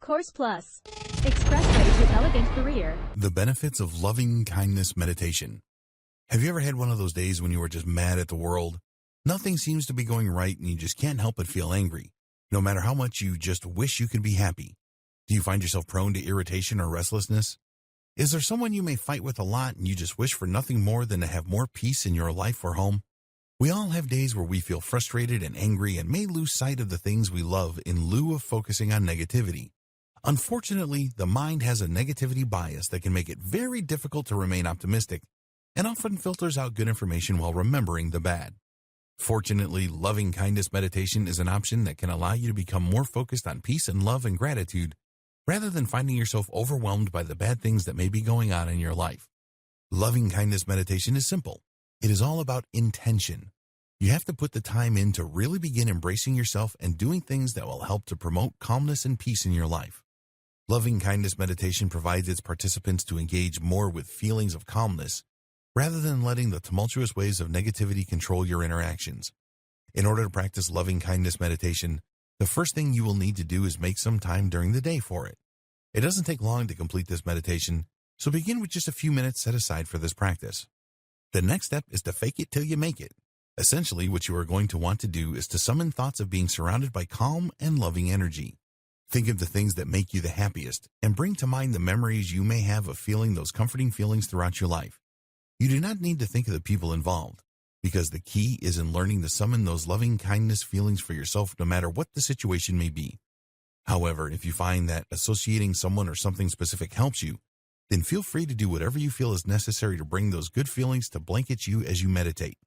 Course Plus. Expressway to elegant career. The benefits of loving kindness meditation. Have you ever had one of those days when you were just mad at the world? Nothing seems to be going right and you just can't help but feel angry, no matter how much you just wish you could be happy. Do you find yourself prone to irritation or restlessness? Is there someone you may fight with a lot and you just wish for nothing more than to have more peace in your life or home? We all have days where we feel frustrated and angry and may lose sight of the things we love in lieu of focusing on negativity. Unfortunately, the mind has a negativity bias that can make it very difficult to remain optimistic and often filters out good information while remembering the bad. Fortunately, loving kindness meditation is an option that can allow you to become more focused on peace and love and gratitude rather than finding yourself overwhelmed by the bad things that may be going on in your life. Loving kindness meditation is simple. It is all about intention. You have to put the time in to really begin embracing yourself and doing things that will help to promote calmness and peace in your life. Loving kindness meditation provides its participants to engage more with feelings of calmness rather than letting the tumultuous waves of negativity control your interactions. In order to practice loving kindness meditation, the first thing you will need to do is make some time during the day for it. It doesn't take long to complete this meditation, so begin with just a few minutes set aside for this practice. The next step is to fake it till you make it. Essentially, what you are going to want to do is to summon thoughts of being surrounded by calm and loving energy. Think of the things that make you the happiest and bring to mind the memories you may have of feeling those comforting feelings throughout your life. You do not need to think of the people involved, because the key is in learning to summon those loving kindness feelings for yourself no matter what the situation may be. However, if you find that associating someone or something specific helps you, then feel free to do whatever you feel is necessary to bring those good feelings to blanket you as you meditate.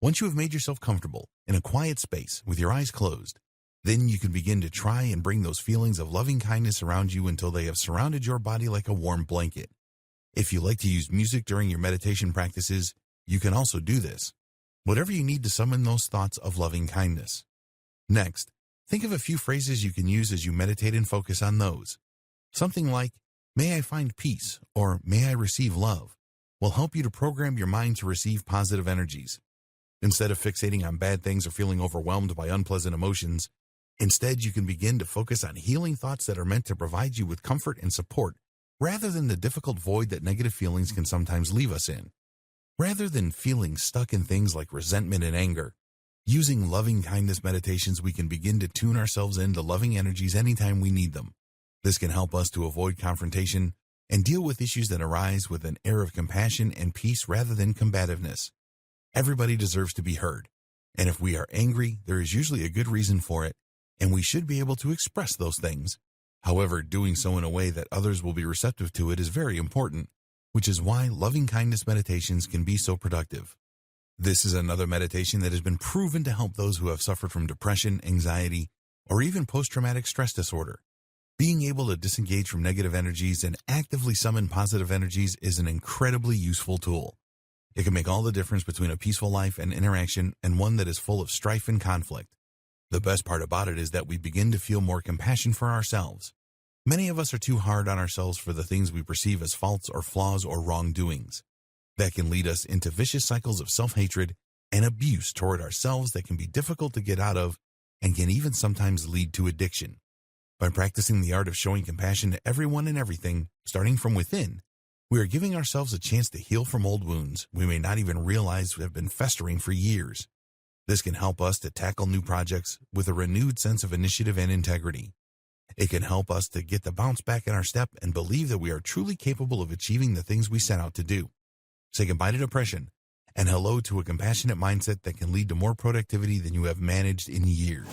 Once you have made yourself comfortable in a quiet space with your eyes closed, then you can begin to try and bring those feelings of loving kindness around you until they have surrounded your body like a warm blanket. If you like to use music during your meditation practices, you can also do this. Whatever you need to summon those thoughts of loving kindness. Next, think of a few phrases you can use as you meditate and focus on those. Something like, "May I find peace," or "May I receive love," will help you to program your mind to receive positive energies. Instead of fixating on bad things or feeling overwhelmed by unpleasant emotions, instead, you can begin to focus on healing thoughts that are meant to provide you with comfort and support, rather than the difficult void that negative feelings can sometimes leave us in. Rather than feeling stuck in things like resentment and anger, using loving kindness meditations, we can begin to tune ourselves into loving energies anytime we need them. This can help us to avoid confrontation and deal with issues that arise with an air of compassion and peace rather than combativeness. Everybody deserves to be heard, and if we are angry, there is usually a good reason for it, and we should be able to express those things. However, doing so in a way that others will be receptive to it is very important, which is why loving kindness meditations can be so productive. This is another meditation that has been proven to help those who have suffered from depression, anxiety, or even post-traumatic stress disorder. Being able to disengage from negative energies and actively summon positive energies is an incredibly useful tool. It can make all the difference between a peaceful life and interaction and one that is full of strife and conflict. The best part about it is that we begin to feel more compassion for ourselves. Many of us are too hard on ourselves for the things we perceive as faults or flaws or wrongdoings. That can lead us into vicious cycles of self-hatred and abuse toward ourselves that can be difficult to get out of and can even sometimes lead to addiction. By practicing the art of showing compassion to everyone and everything, starting from within, we are giving ourselves a chance to heal from old wounds we may not even realize have been festering for years. This can help us to tackle new projects with a renewed sense of initiative and integrity. It can help us to get the bounce back in our step and believe that we are truly capable of achieving the things we set out to do. Say goodbye to depression and hello to a compassionate mindset that can lead to more productivity than you have managed in years.